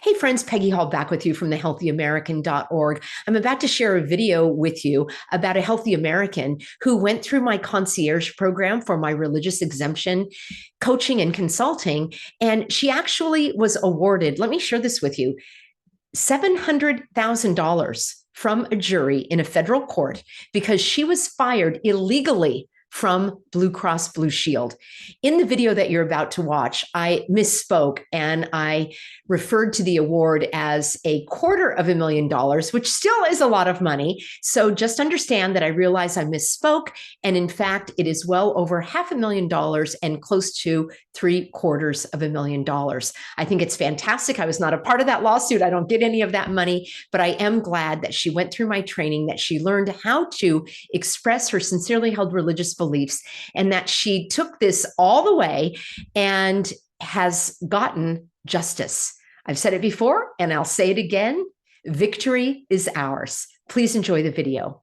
Hey friends, Peggy Hall back with you from thehealthyamerican.org. I'm about to share a video with you about a healthy American who went through my concierge program for my religious exemption coaching and consulting. And she actually was awarded, let me share this with you, $700,000 from a jury in a federal court because she was fired illegally from Blue Cross Blue Shield. In the video that you're about to watch, I misspoke and I referred to the award as $250,000, which still is a lot of money. So just understand that I realize I misspoke. And in fact, it is well over $500,000 and close to $750,000. I think it's fantastic. I was not a part of that lawsuit. I don't get any of that money, but I am glad that she went through my training, that she learned how to express her sincerely held religious beliefs, and that she took this all the way and has gotten justice. I've said it before, and I'll say it again. Victory is ours. Please enjoy the video.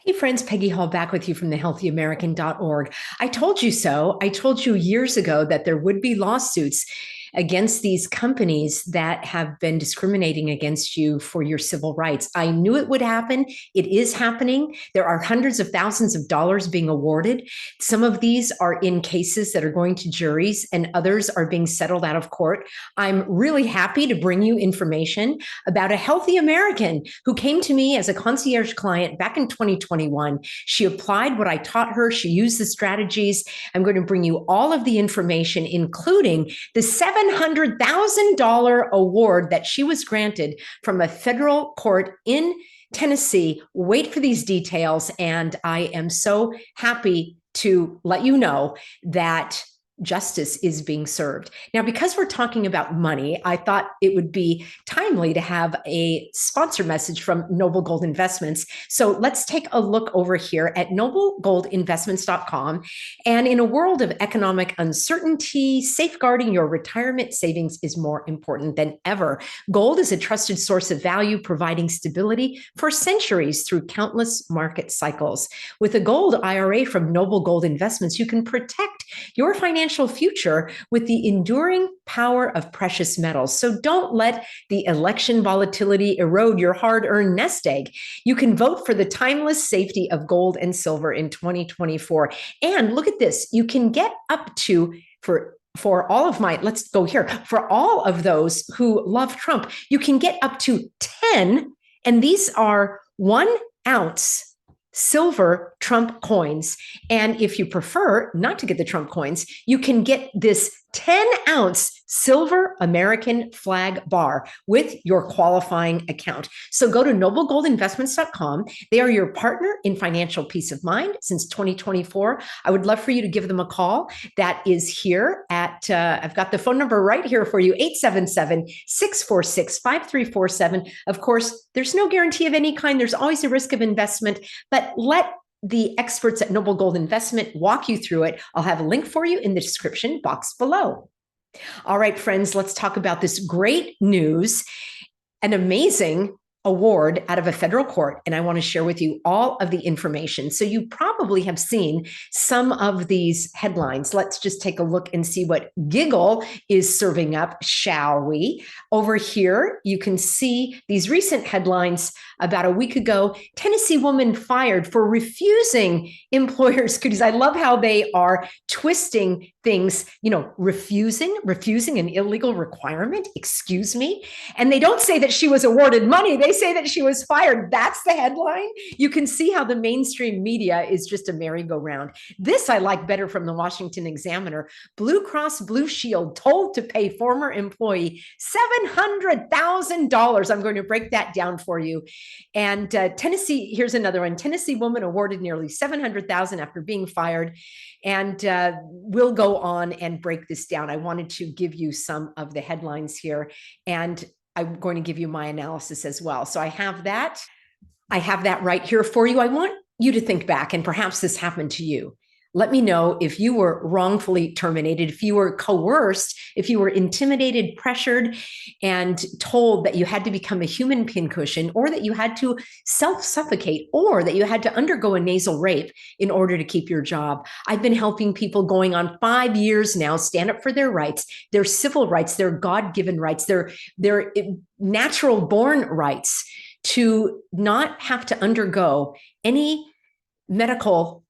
Hey friends, Peggy Hall back with you from thehealthyamerican.org. I told you so. I told you years ago that there would be lawsuits against these companies that have been discriminating against you for your civil rights. I knew it would happen. It is happening. There are hundreds of thousands of dollars being awarded. Some of these are in cases that are going to juries, and others are being settled out of court. I'm really happy to bring you information about a healthy American who came to me as a concierge client back in 2021. She applied what I taught her. She used the strategies. I'm going to bring you all of the information, including the $700,000 award that she was granted from a federal court in Tennessee. Wait for these details. And I am so happy to let you know that justice is being served. Now, because we're talking about money, I thought it would be timely to have a sponsor message from Noble Gold Investments. So let's take a look over here at noblegoldinvestments.com. And in a world of economic uncertainty, safeguarding your retirement savings is more important than ever. Gold is a trusted source of value, providing stability for centuries through countless market cycles. With a gold IRA from Noble Gold Investments, you can protect your financial future with the enduring power of precious metals. So don't let the election volatility erode your hard-earned nest egg. You can vote for the timeless safety of gold and silver in 2024. And look at this, you can get up to, for all of my, let's go here, for all of those who love Trump, you can get up to 10, and these are 1-ounce silver Trump coins. And if you prefer not to get the Trump coins, you can get this 10-ounce silver American flag bar with your qualifying account. So go to noblegoldinvestments.com. They are your partner in financial peace of mind since 2024. I would love for you to give them a call. That is here at, I've got the phone number right here for you, 877-646-5347. Of course, there's no guarantee of any kind. There's always a risk of investment, but let the experts at Noble Gold Investment walk you through it. I'll have a link for you in the description box below. All right, friends, let's talk about this great news, an amazing award out of a federal court, and I want to share with you all of the information. So you probably have seen some of these headlines. Let's just take a look and see what Giggle is serving up, shall we? Over here, you can see these recent headlines. About a week ago, Tennessee woman fired for refusing employers' cooties. I love how they are twisting things, refusing an illegal requirement, excuse me. And they don't say that she was awarded money. They say that she was fired. That's the headline. You can see how the mainstream media is just a merry-go-round. This I like better from the Washington Examiner. Blue Cross Blue Shield told to pay former employee $700,000. I'm going to break that down for you. And Tennessee, here's another one. Tennessee woman awarded nearly $700,000 after being fired. And we'll go on and break this down. I wanted to give you some of the headlines here, and I'm going to give you my analysis as well. So I have that right here for you. I want you to think back, and perhaps this happened to you. Let me know if you were wrongfully terminated, if you were coerced, if you were intimidated, pressured, and told that you had to become a human pincushion, or that you had to self-suffocate, or that you had to undergo a nasal rape in order to keep your job. I've been helping people going on 5 years now stand up for their rights, their civil rights, their God-given rights, their natural-born rights, to not have to undergo any medical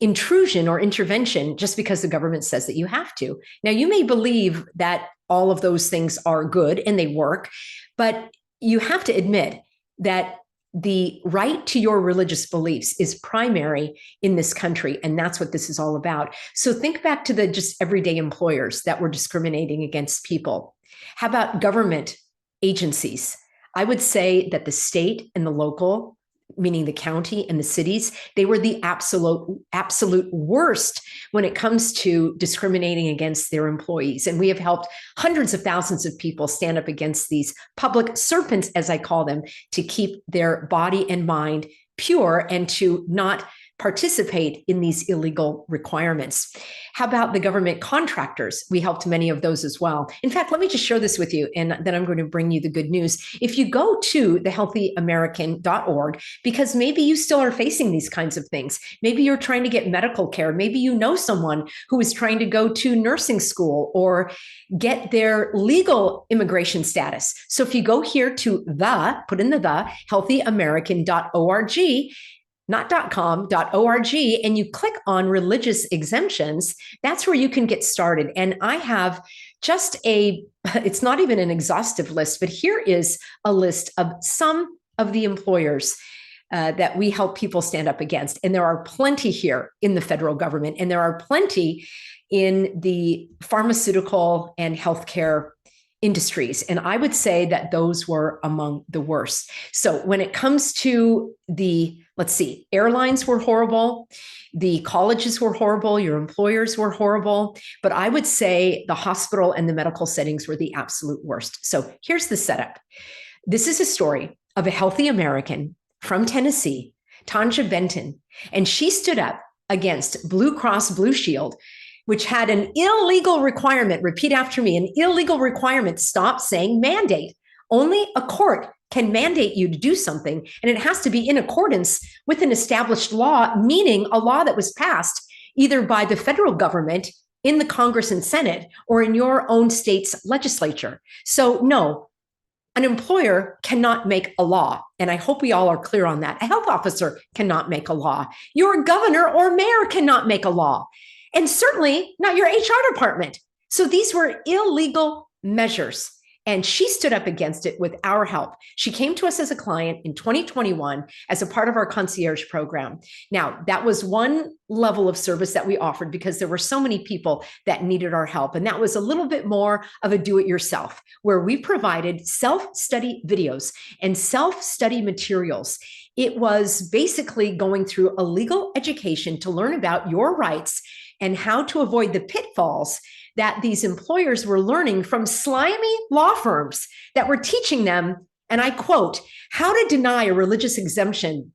intrusion or intervention just because the government says that you have to. Now, you may believe that all of those things are good and they work, but you have to admit that the right to your religious beliefs is primary in this country, and that's what this is all about. So think back to the just everyday employers that were discriminating against people. How about government agencies? I would say that the state and the local, meaning the county and the cities, they were the absolute worst when it comes to discriminating against their employees. And we have helped hundreds of thousands of people stand up against these public serpents, as I call them, to keep their body and mind pure and to not participate in these illegal requirements. How about the government contractors? We helped many of those as well. In fact, let me just share this with you, and then I'm going to bring you the good news. If you go to thehealthyamerican.org, because maybe you still are facing these kinds of things. Maybe you're trying to get medical care. Maybe you know someone who is trying to go to nursing school or get their legal immigration status. So if you go here to put in the healthyamerican.org, not .com, .org, and you click on religious exemptions, that's where you can get started. And I have just it's not even an exhaustive list, but here is a list of some of the employers that we help people stand up against. And there are plenty here in the federal government, and there are plenty in the pharmaceutical and healthcare industries. And I would say that those were among the worst. So when it comes to let's see, airlines were horrible, the colleges were horrible, your employers were horrible, but I would say the hospital and the medical settings were the absolute worst. So here's the setup. This is a story of a healthy American from Tennessee, Tanja Benton, and she stood up against Blue Cross Blue Shield, which had an illegal requirement. Repeat after me: an illegal requirement. Stop saying mandate. Only a court can mandate you to do something, and it has to be in accordance with an established law, meaning a law that was passed either by the federal government in the Congress and Senate or in your own state's legislature. So no, an employer cannot make a law. And I hope we all are clear on that. A health officer cannot make a law. Your governor or mayor cannot make a law. And certainly not your HR department. So these were illegal measures. And she stood up against it with our help. She came to us as a client in 2021 as a part of our concierge program. Now, that was one level of service that we offered because there were so many people that needed our help. And that was a little bit more of a do-it-yourself, where we provided self-study videos and self-study materials. It was basically going through a legal education to learn about your rights and how to avoid the pitfalls that these employers were learning from slimy law firms that were teaching them, and I quote, how to deny a religious exemption,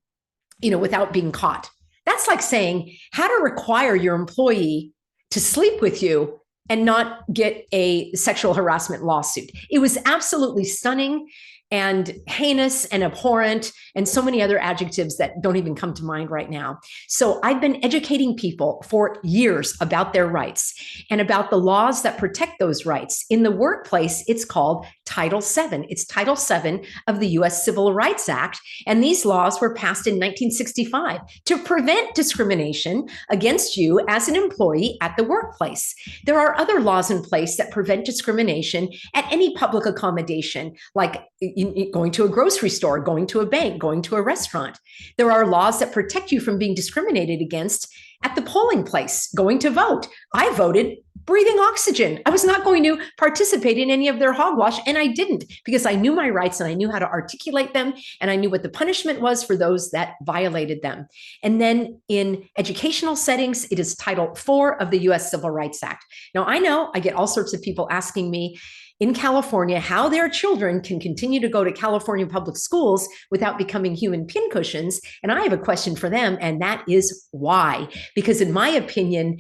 without being caught. That's like saying how to require your employee to sleep with you and not get a sexual harassment lawsuit. It was absolutely stunning and heinous and abhorrent and so many other adjectives that don't even come to mind right now. So I've been educating people for years about their rights and about the laws that protect those rights. In the workplace, it's called Title VII. It's Title VII of the U.S. Civil Rights Act. And these laws were passed in 1965 to prevent discrimination against you as an employee at the workplace. There are other laws in place that prevent discrimination at any public accommodation, like going to a grocery store, going to a bank, going to a restaurant. There are laws that protect you from being discriminated against at the polling place, going to vote. I voted breathing oxygen. I was not going to participate in any of their hogwash, and I didn't, because I knew my rights and I knew how to articulate them, and I knew what the punishment was for those that violated them. And then in educational settings, it is Title IV of the U.S. Civil Rights Act. Now, I know I get all sorts of people asking me, in California, how their children can continue to go to California public schools without becoming human pincushions. And I have a question for them, and that is why. Because in my opinion,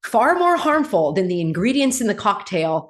far more harmful than the ingredients in the cocktail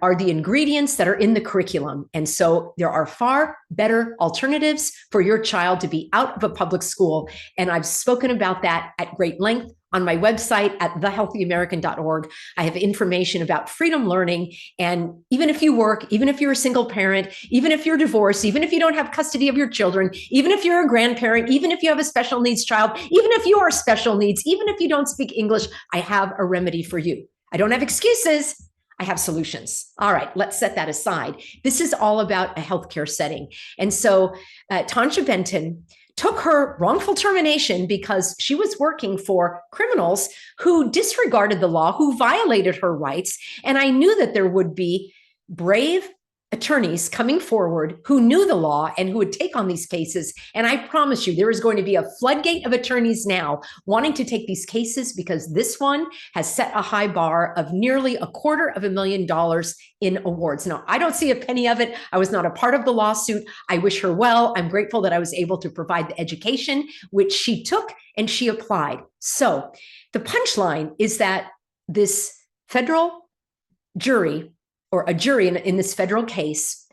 are the ingredients that are in the curriculum. And so there are far better alternatives for your child to be out of a public school. And I've spoken about that at great length on my website at thehealthyamerican.org. I have information about freedom learning. And even if you work, even if you're a single parent, even if you're divorced, even if you don't have custody of your children, even if you're a grandparent, even if you have a special needs child, even if you are special needs, even if you don't speak English, I have a remedy for you. I don't have excuses. I have solutions. All right, let's set that aside. This is all about a healthcare setting. And so Tansha Benton took her wrongful termination because she was working for criminals who disregarded the law, who violated her rights. And I knew that there would be brave attorneys coming forward who knew the law and who would take on these cases. And I promise you, there is going to be a floodgate of attorneys now wanting to take these cases because this one has set a high bar of nearly $250,000 in awards. Now, I don't see a penny of it. I was not a part of the lawsuit. I wish her well. I'm grateful that I was able to provide the education, which she took and she applied. So the punchline is that this federal jury, or a jury in this federal case,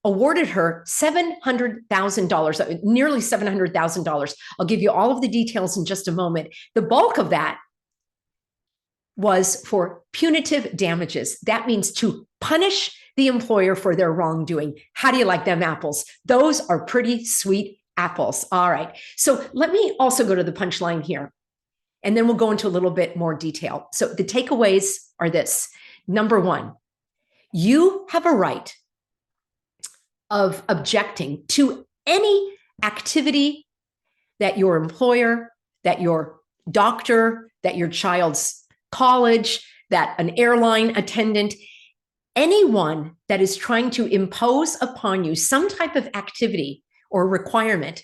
awarded her $700,000, nearly $700,000. I'll give you all of the details in just a moment. The bulk of that was for punitive damages. That means to punish the employer for their wrongdoing. How do you like them apples? Those are pretty sweet apples. All right. So let me also go to the punchline here, and then we'll go into a little bit more detail. So the takeaways are this. Number one, you have a right of objecting to any activity that your employer, that your doctor, that your child's college, that an airline attendant, anyone that is trying to impose upon you some type of activity or requirement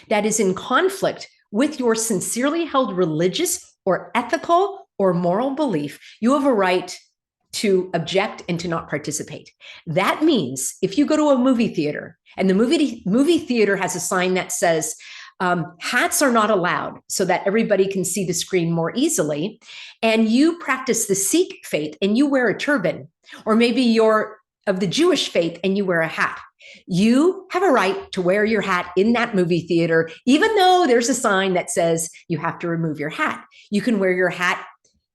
that is in conflict with your sincerely held religious or ethical or moral belief, you have a right to object and to not participate. That means if you go to a movie theater and the movie theater has a sign that says hats are not allowed so that everybody can see the screen more easily, and you practice the Sikh faith and you wear a turban, or maybe you're of the Jewish faith and you wear a hat, you have a right to wear your hat in that movie theater, even though there's a sign that says you have to remove your hat. You can wear your hat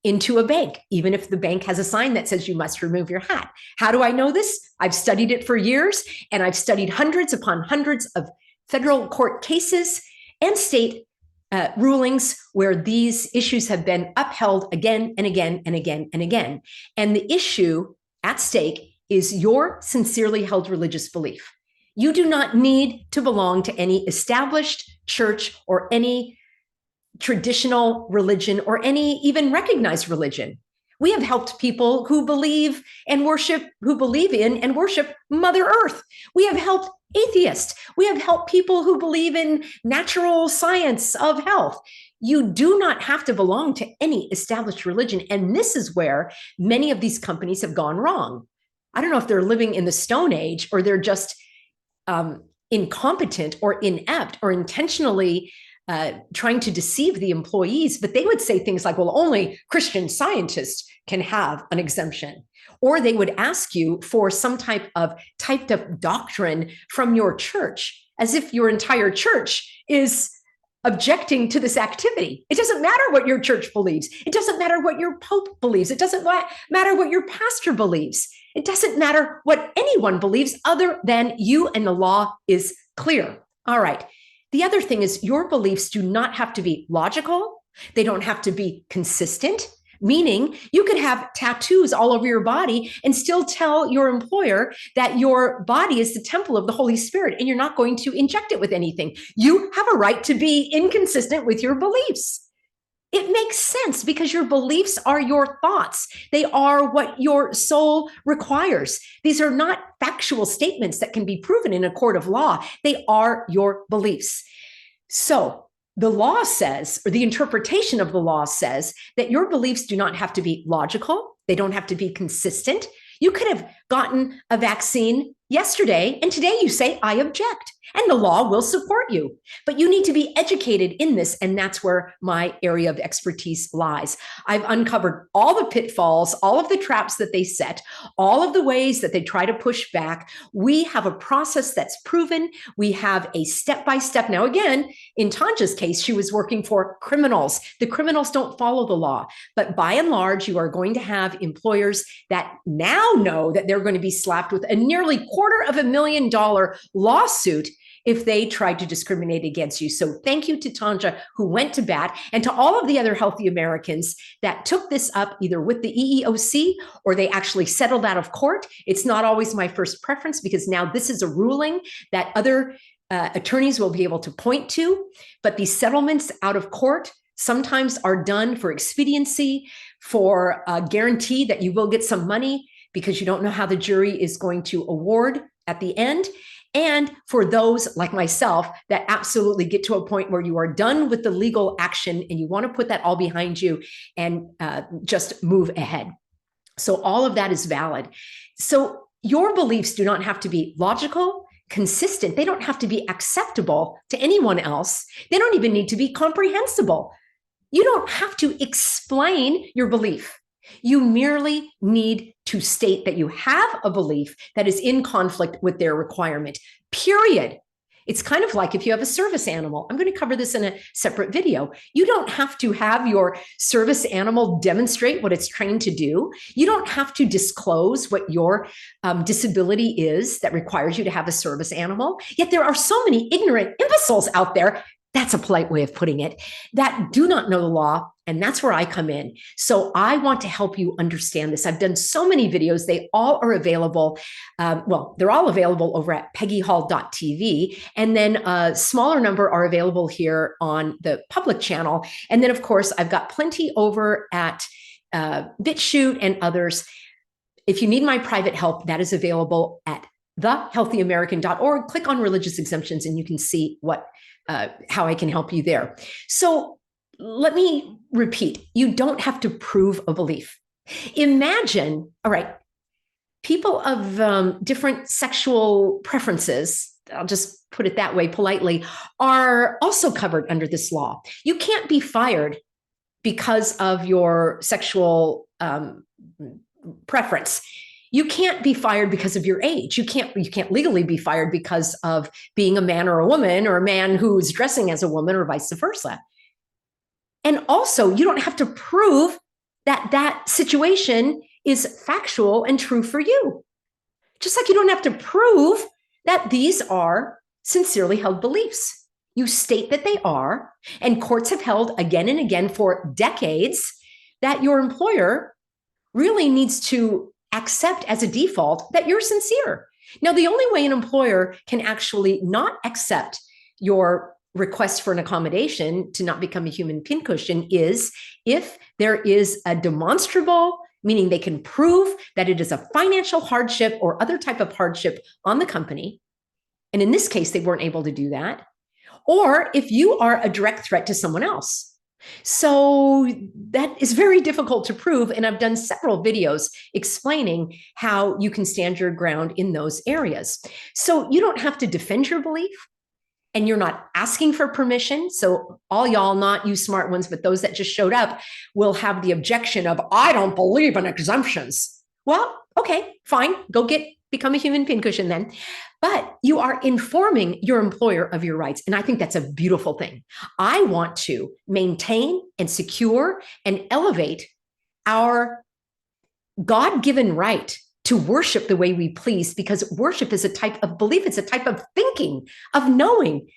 into a bank, even if the bank has a sign that says you must remove your hat. How do I know this? I've studied it for years, and I've studied hundreds upon hundreds of federal court cases and state rulings where these issues have been upheld again and again and again and again. And the issue at stake is your sincerely held religious belief. You do not need to belong to any established church or any traditional religion or any even recognized religion. We have helped people who believe in and worship Mother Earth. We have helped atheists. We have helped people who believe in natural science of health. You do not have to belong to any established religion. And this is where many of these companies have gone wrong. I don't know if they're living in the Stone Age or they're just incompetent or inept or intentionally trying to deceive the employees, but they would say things like, well, only Christian scientists can have an exemption. Or they would ask you for some type of typed up doctrine from your church, as if your entire church is objecting to this activity. It doesn't matter what your church believes. It doesn't matter what your pope believes. It doesn't matter what your pastor believes. It doesn't matter what anyone believes other than you and the law is clear. All right. The other thing is your beliefs do not have to be logical. They don't have to be consistent, meaning you could have tattoos all over your body and still tell your employer that your body is the temple of the Holy Spirit and you're not going to inject it with anything. You have a right to be inconsistent with your beliefs. It makes sense because your beliefs are your thoughts. They are what your soul requires. These are not factual statements that can be proven in a court of law. They are your beliefs. So the law says, or the interpretation of the law says, that your beliefs do not have to be logical. They don't have to be consistent. You could have gotten a vaccine yesterday, and today you say, I object, and the law will support you. But you need to be educated in this, and that's where my area of expertise lies. I've uncovered all the pitfalls, all of the traps that they set, all of the ways that they try to push back. We have a process that's proven. We have a step-by-step. Now, again, in Tanja's case, she was working for criminals. The criminals don't follow the law. But by and large, you are going to have employers that now know that they're going to be slapped with a nearly $250,000 lawsuit if they tried to discriminate against you. So thank you to Tanja, who went to bat, and to all of the other healthy Americans that took this up either with the EEOC or they actually settled out of court. It's not always my first preference because now this is a ruling that other attorneys will be able to point to. But these settlements out of court sometimes are done for expediency, for a guarantee that you will get some money because you don't know how the jury is going to award at the end. And for those like myself that absolutely get to a point where you are done with the legal action and you want to put that all behind you and just move ahead. So all of that is valid. So your beliefs do not have to be logical, consistent. They don't have to be acceptable to anyone else. They don't even need to be comprehensible. You don't have to explain your belief. You merely need to state that you have a belief that is in conflict with their requirement, period. It's kind of like if you have a service animal. I'm going to cover this in a separate video. You don't have to have your service animal demonstrate what it's trained to do. You don't have to disclose what your disability is that requires you to have a service animal. Yet there are so many ignorant imbeciles out there, that's a polite way of putting it, that do not know the law. And that's where I come in. So I want to help you understand this. I've done so many videos. They all are available. They're all available over at peggyhall.tv. And then a smaller number are available here on the public channel. And then, of course, I've got plenty over at BitChute and others. If you need my private help, that is available at thehealthyamerican.org. Click on religious exemptions and you can see how I can help you there. So let me repeat, you don't have to prove a belief. Imagine, all right, people of different sexual preferences, I'll just put it that way politely, are also covered under this law. You can't be fired because of your sexual preference. You can't be fired because of your age. You can't legally be fired because of being a man or a woman, or a man who's dressing as a woman, or vice versa. And also, you don't have to prove that that situation is factual and true for you. Just like you don't have to prove that these are sincerely held beliefs. You state that they are, and courts have held again and again for decades that your employer really needs to accept as a default that you're sincere. Now, the only way an employer can actually not accept your request for an accommodation to not become a human pincushion is if there is a demonstrable, meaning they can prove that it is a financial hardship or other type of hardship on the company. And in this case, they weren't able to do that. Or if you are a direct threat to someone else. So that is very difficult to prove. And I've done several videos explaining how you can stand your ground in those areas. So you don't have to defend your belief. And you're not asking for permission. So all y'all, not you smart ones, but those that just showed up, will have the objection of, I don't believe in exemptions. Well, okay, fine. Go become a human pincushion then. But you are informing your employer of your rights. And I think that's a beautiful thing. I want to maintain and secure and elevate our God-given right to worship the way we please, because worship is a type of belief. It's a type of thinking, of knowing.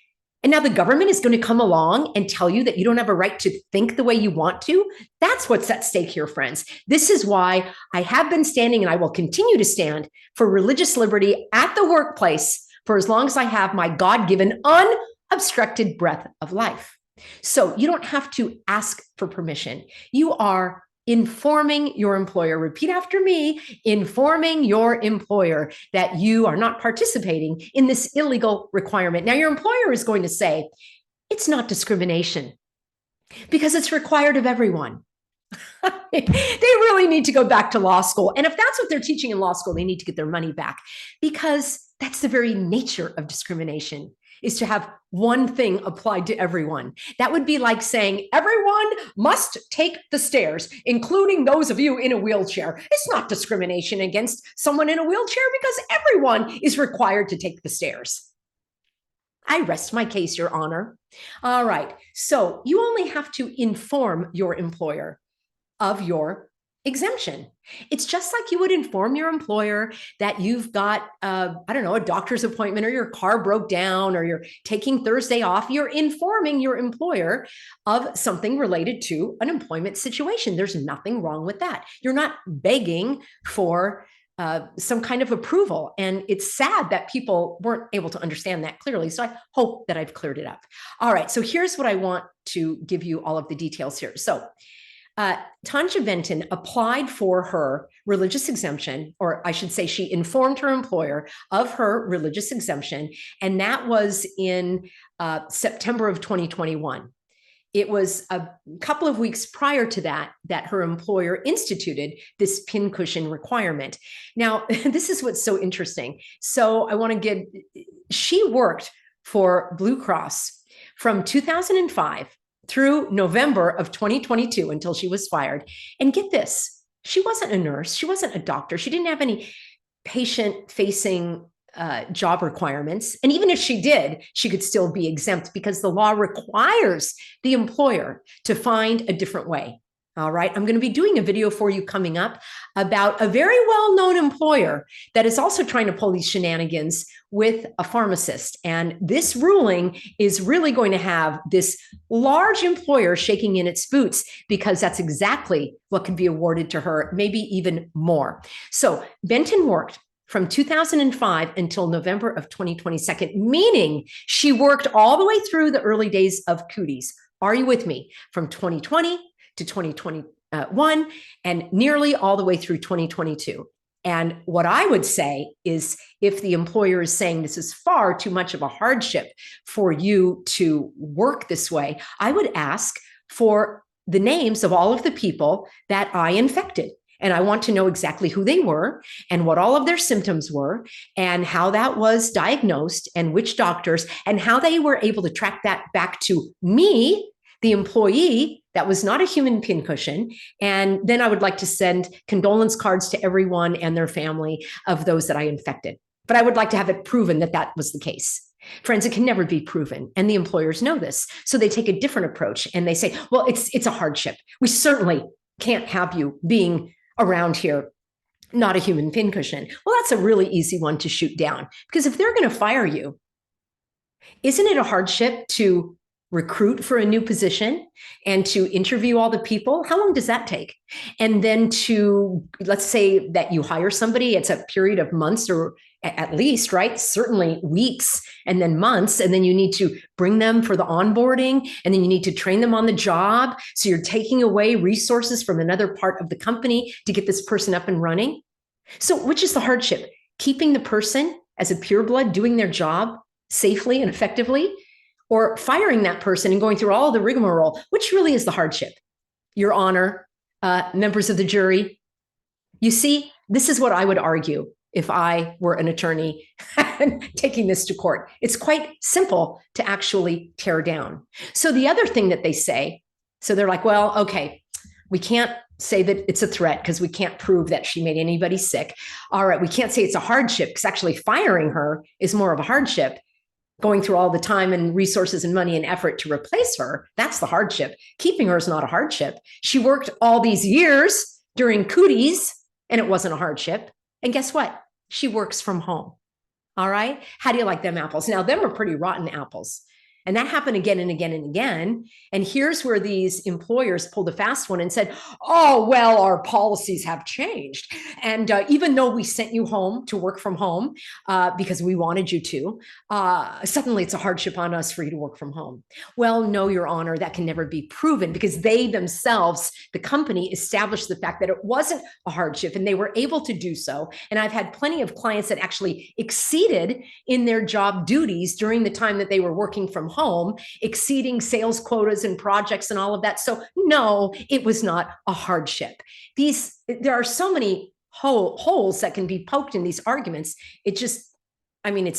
And now the government is going to come along and tell you that you don't have a right to think the way you want to. That's what's at stake here, friends. This is why I have been standing, and I will continue to stand for religious liberty at the workplace for as long as I have my God-given unobstructed breath of life. So you don't have to ask for permission. You are informing your employer, repeat after me, informing your employer that you are not participating in this illegal requirement. Now, your employer is going to say, it's not discrimination because it's required of everyone. They really need to go back to law school. And if that's what they're teaching in law school, they need to get their money back, because that's the very nature of discrimination, is to have one thing applied to everyone. That would be like saying everyone must take the stairs, including those of you in a wheelchair. It's not discrimination against someone in a wheelchair, because everyone is required to take the stairs. I rest my case, Your Honor. All right. So you only have to inform your employer of your exemption. It's just like you would inform your employer that you've got, I don't know, a doctor's appointment, or your car broke down, or you're taking Thursday off. You're informing your employer of something related to an employment situation. There's nothing wrong with that. You're not begging for some kind of approval. And it's sad that people weren't able to understand that clearly. So I hope that I've cleared it up. All right. So here's what I want to give you all of the details here. So Tanja Benton applied for her religious exemption, or I should say she informed her employer of her religious exemption, and that was in September of 2021. It was a couple of weeks prior to that her employer instituted this pincushion requirement. Now, this is what's so interesting. So I want to she worked for Blue Cross from 2005 through November of 2022 until she was fired. And get this, she wasn't a nurse. She wasn't a doctor. She didn't have any patient-facing job requirements. And even if she did, she could still be exempt, because the law requires the employer to find a different way. All right, I'm going to be doing a video for you coming up about a very well-known employer that is also trying to pull these shenanigans with a pharmacist. And this ruling is really going to have this large employer shaking in its boots, because that's exactly what could be awarded to her, maybe even more. So Benton worked from 2005 until November of 2022, meaning she worked all the way through the early days of cooties. Are you with me? From 2020 to 2021 and nearly all the way through 2022. And what I would say is, if the employer is saying this is far too much of a hardship for you to work this way, I would ask for the names of all of the people that I infected. And I want to know exactly who they were and what all of their symptoms were and how that was diagnosed and which doctors, and how they were able to track that back to me, the employee that was not a human pincushion. And then I would like to send condolence cards to everyone and their family of those that I infected. But I would like to have it proven that that was the case. Friends, it can never be proven. And the employers know this. So they take a different approach and they say, well, it's a hardship. We certainly can't have you being around here not a human pincushion. Well, that's a really easy one to shoot down, because if they're going to fire you, isn't it a hardship to recruit for a new position and to interview all the people? How long does that take? And then to, let's say that you hire somebody, it's a period of months, or at least, right? Certainly weeks, and then months. And then you need to bring them for the onboarding, and then you need to train them on the job. So you're taking away resources from another part of the company to get this person up and running. So which is the hardship? Keeping the person as a pureblood doing their job safely and effectively, or firing that person and going through all the rigmarole? Which really is the hardship? Your Honor, members of the jury, you see, this is what I would argue if I were an attorney taking this to court. It's quite simple to actually tear down. So the other thing that they say, so they're like, well, okay, we can't say that it's a threat because we can't prove that she made anybody sick. All right, we can't say it's a hardship because actually firing her is more of a hardship. Going through all the time and resources and money and effort to replace her, that's the hardship. Keeping her is not a hardship. She worked all these years during cooties and it wasn't a hardship. And guess what? She works from home. All right. How do you like them apples? Now, them are pretty rotten apples. And that happened again and again and again. And here's where these employers pulled a fast one and said, oh, well, our policies have changed. And even though we sent you home to work from home because we wanted you to, suddenly it's a hardship on us for you to work from home. Well, no, Your Honor, that can never be proven because they themselves, the company, established the fact that it wasn't a hardship and they were able to do so. And I've had plenty of clients that actually exceeded in their job duties during the time that they were working from home. home, exceeding sales quotas and projects and all of that. So no, it was not a hardship. There are so many holes that can be poked in these arguments. It's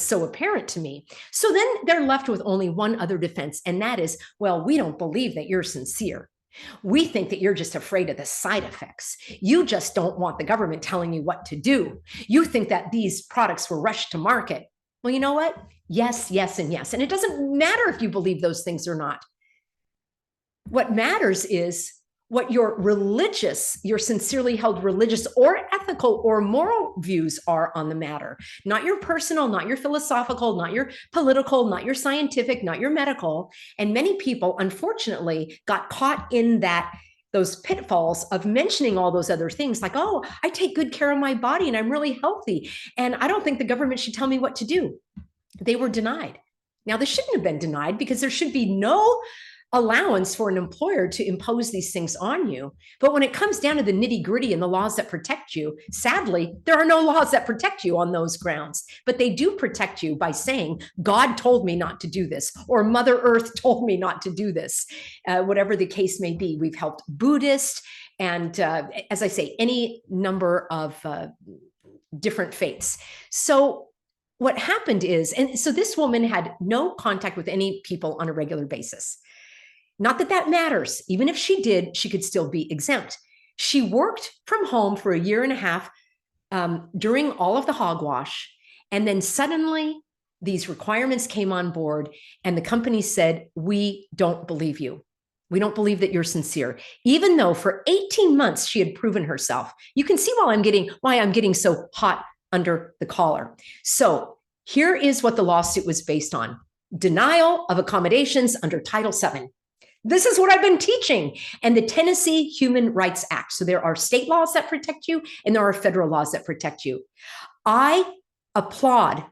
so apparent to me. So then they're left with only one other defense, and that is, well, we don't believe that you're sincere. We think that you're just afraid of the side effects. You just don't want the government telling you what to do. You think that these products were rushed to market. Well, you know what? Yes, yes, and yes. And it doesn't matter if you believe those things or not. What matters is what your sincerely held religious or ethical or moral views are on the matter. Not your personal, not your philosophical, not your political, not your scientific, not your medical. And many people, unfortunately, got caught in those pitfalls of mentioning all those other things like, oh, I take good care of my body and I'm really healthy. And I don't think the government should tell me what to do. They were denied. Now, they shouldn't have been denied because there should be no allowance for an employer to impose these things on you. But when it comes down to the nitty gritty and the laws that protect you, sadly, there are no laws that protect you on those grounds. But they do protect you by saying, God told me not to do this, or Mother Earth told me not to do this, whatever the case may be. We've helped Buddhists and, as I say, any number of different faiths. So what happened is, and so this woman had no contact with any people on a regular basis. Not that that matters. Even if she did, she could still be exempt. She worked from home for a year and a half during all of the hogwash. And then suddenly these requirements came on board and the company said, we don't believe you. We don't believe that you're sincere. Even though for 18 months she had proven herself. You can see why I'm getting so hot under the collar. So here is what the lawsuit was based on. Denial of accommodations under Title VII. This is what I've been teaching. And the Tennessee Human Rights Act. So there are state laws that protect you and there are federal laws that protect you. I applaud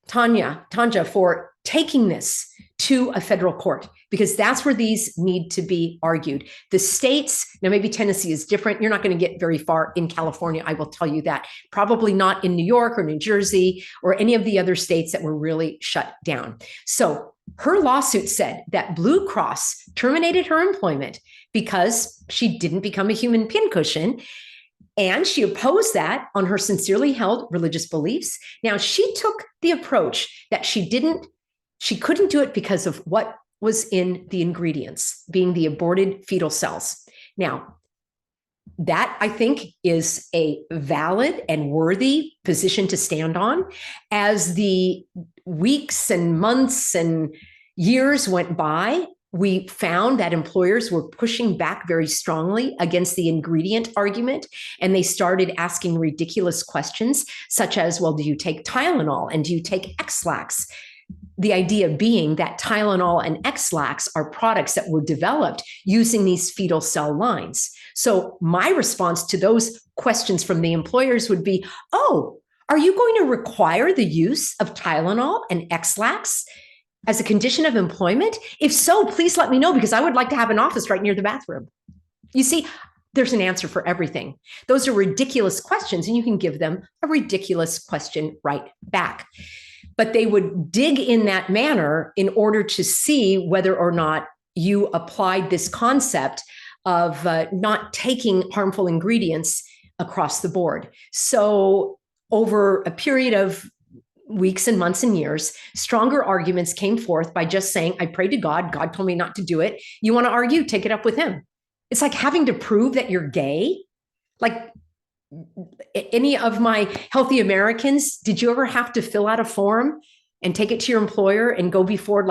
Tanja for taking this to a federal court because that's where these need to be argued. The states, now maybe Tennessee is different. You're not going to get very far in California, I will tell you that. Probably not in New York or New Jersey or any of the other states that were really shut down. So her lawsuit said that Blue Cross terminated her employment because she didn't become a human pincushion. And she opposed that on her sincerely held religious beliefs. Now, she took the approach that she couldn't do it because of what was in the ingredients, being the aborted fetal cells. Now, that I think is a valid and worthy position to stand on. As the weeks and months and years went by, we found that employers were pushing back very strongly against the ingredient argument, and they started asking ridiculous questions, such as, well, do you take Tylenol and do you take X-Lax? The idea being that Tylenol and X-Lax are products that were developed using these fetal cell lines. So my response to those questions from the employers would be, oh, are you going to require the use of Tylenol and X-Lax as a condition of employment? If so, please let me know because I would like to have an office right near the bathroom. You see, there's an answer for everything. Those are ridiculous questions, and you can give them a ridiculous question right back. But they would dig in that manner in order to see whether or not you applied this concept of not taking harmful ingredients across the board. So over a period of weeks and months and years, stronger arguments came forth by just saying, I prayed to God. God told me not to do it. You want to argue? Take it up with him. It's like having to prove that you're gay. Like any of my healthy Americans, did you ever have to fill out a form and take it to your employer and go before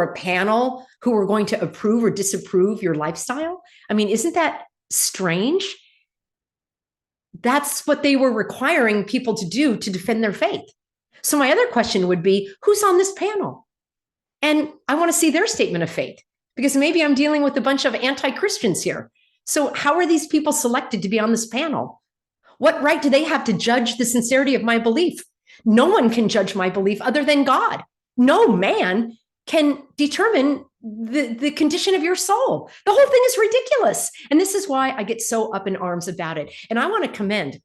a panel who were going to approve or disapprove your lifestyle? I mean, isn't that strange? That's what they were requiring people to do to defend their faith. So my other question would be, who's on this panel? And I want to see their statement of faith because maybe I'm dealing with a bunch of anti-Christians here. So how are these people selected to be on this panel? What right do they have to judge the sincerity of my belief? No one can judge my belief other than God. No man can determine the condition of your soul. The whole thing is ridiculous. And this is why I get so up in arms about it. And I want to commend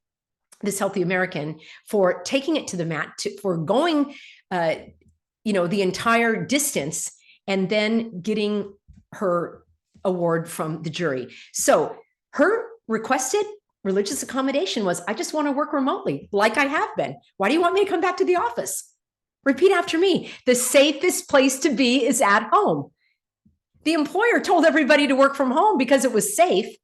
this healthy American for taking it to the mat, for going the entire distance and then getting her award from the jury. So her requested religious accommodation was, I just want to work remotely like I have been. Why do you want me to come back to the office? Repeat after me. The safest place to be is at home. The employer told everybody to work from home because it was safe.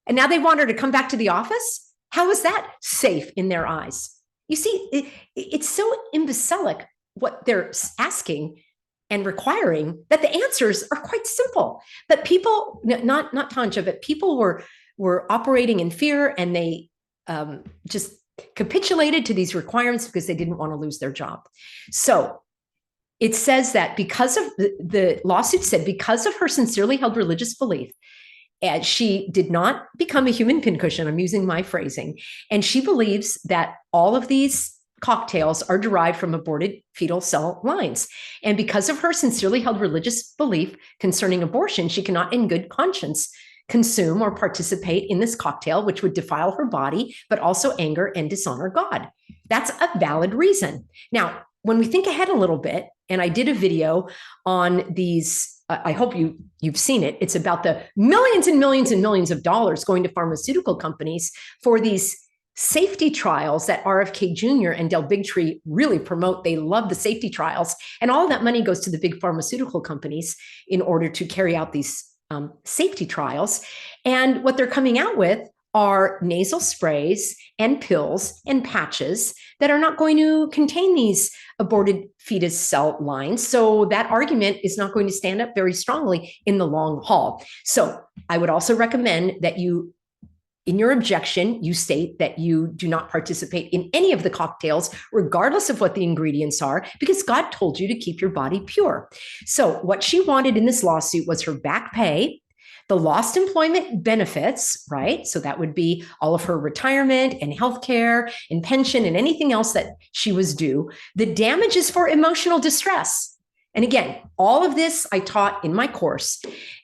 And now they want her to come back to the office? How is that safe in their eyes? You see, it's so imbecilic what they're asking and requiring that the answers are quite simple. But people, not Tanja, but people were operating in fear, and they just capitulated to these requirements because they didn't want to lose their job. So it says that because of the lawsuit said, because of her sincerely held religious belief, and she did not become a human pincushion, I'm using my phrasing, and she believes that all of these cocktails are derived from aborted fetal cell lines. And because of her sincerely held religious belief concerning abortion, she cannot in good conscience consume or participate in this cocktail, which would defile her body, but also anger and dishonor God. That's a valid reason. Now, when we think ahead a little bit, and I did a video on these, I hope you've seen it. It's about the millions and millions and millions of dollars going to pharmaceutical companies for these safety trials that RFK Jr. and Del Bigtree really promote. They love the safety trials. And all of that money goes to the big pharmaceutical companies in order to carry out these safety trials. And what they're coming out with are nasal sprays and pills and patches that are not going to contain these aborted fetus cell lines. So that argument is not going to stand up very strongly in the long haul. So I would also recommend that you, in your objection, you state that you do not participate in any of the cocktails, regardless of what the ingredients are, because God told you to keep your body pure. So what she wanted in this lawsuit was her back pay, the lost employment benefits, right? So that would be all of her retirement and healthcare and pension and anything else that she was due, the damages for emotional distress. And again, all of this I taught in my course.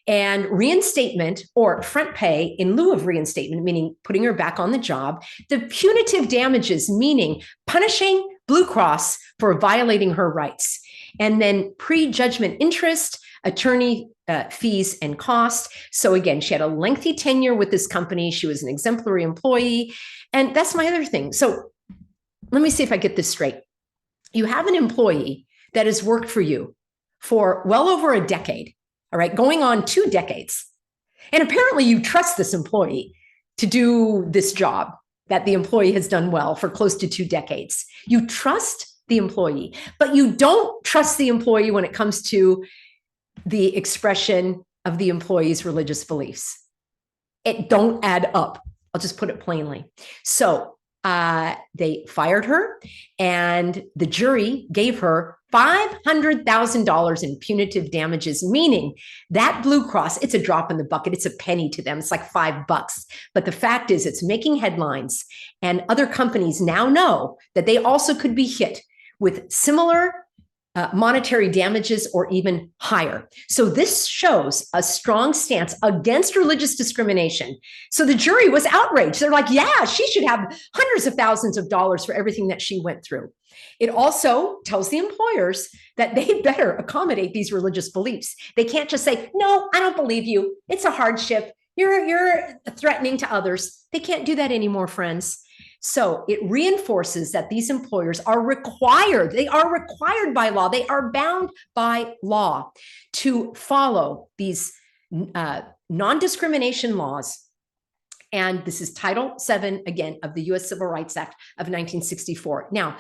And reinstatement or front pay in lieu of reinstatement, meaning putting her back on the job, the punitive damages, meaning punishing Blue Cross for violating her rights, and then pre-judgment interest, attorney fees and costs. So again, she had a lengthy tenure with this company. She was an exemplary employee. And that's my other thing. So let me see if I get this straight. You have an employee that has worked for you for well over a decade, all right, going on 2 decades. And apparently you trust this employee to do this job that the employee has done well for close to 2 decades. You trust the employee, but you don't trust the employee when it comes to the expression of the employee's religious beliefs. It don't add up. I'll just put it plainly. So they fired her, and the jury gave her $500,000 in punitive damages, meaning that Blue Cross, it's a drop in the bucket. It's a penny to them. It's like $5. But the fact is, it's making headlines, and other companies now know that they also could be hit with similar monetary damages or even higher. So this shows a strong stance against religious discrimination. So the jury was outraged. They're like, yeah, she should have hundreds of thousands of dollars for everything that she went through. It also tells the employers that they better accommodate these religious beliefs. They can't just say, no, I don't believe you. It's a hardship. You're threatening to others. They can't do that anymore, friends. So it reinforces that these employers are required, they are required by law, they are bound by law to follow these non-discrimination laws. And this is Title VII, again, of the U.S. Civil Rights Act of 1964. Now,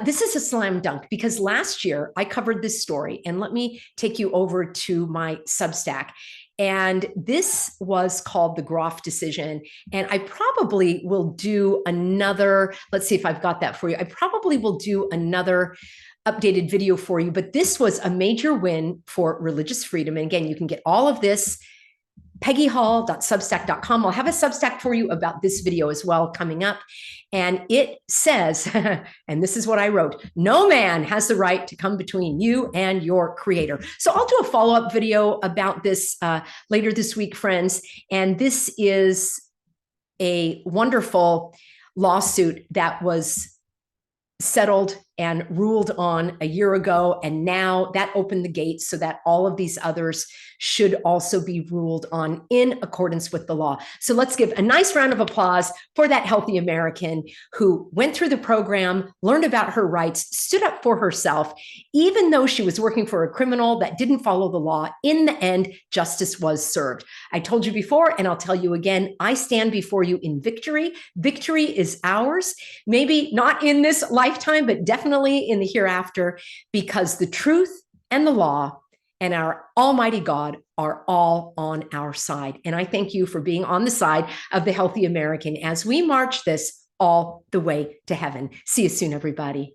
this is a slam dunk because last year I covered this story, and let me take you over to my Substack. And this was called the Groff decision. And I probably will do another, let's see if I've got that for you. I probably will do another updated video for you, but this was a major win for religious freedom. And again, you can get all of this, peggyhall.substack.com. I'll have a Substack for you about this video as well coming up. And it says, and this is what I wrote, no man has the right to come between you and your creator. So I'll do a follow-up video about this later this week, friends. And this is a wonderful lawsuit that was settled and ruled on a year ago. And now that opened the gates so that all of these others should also be ruled on in accordance with the law. So let's give a nice round of applause for that healthy American who went through the program, learned about her rights, stood up for herself, even though she was working for a criminal that didn't follow the law. In the end, justice was served. I told you before, and I'll tell you again, I stand before you in victory. Victory is ours, maybe not in this lifetime, but definitely in the hereafter, because the truth and the law and our Almighty God are all on our side. And I thank you for being on the side of the healthy American as we march this all the way to heaven. See you soon, everybody.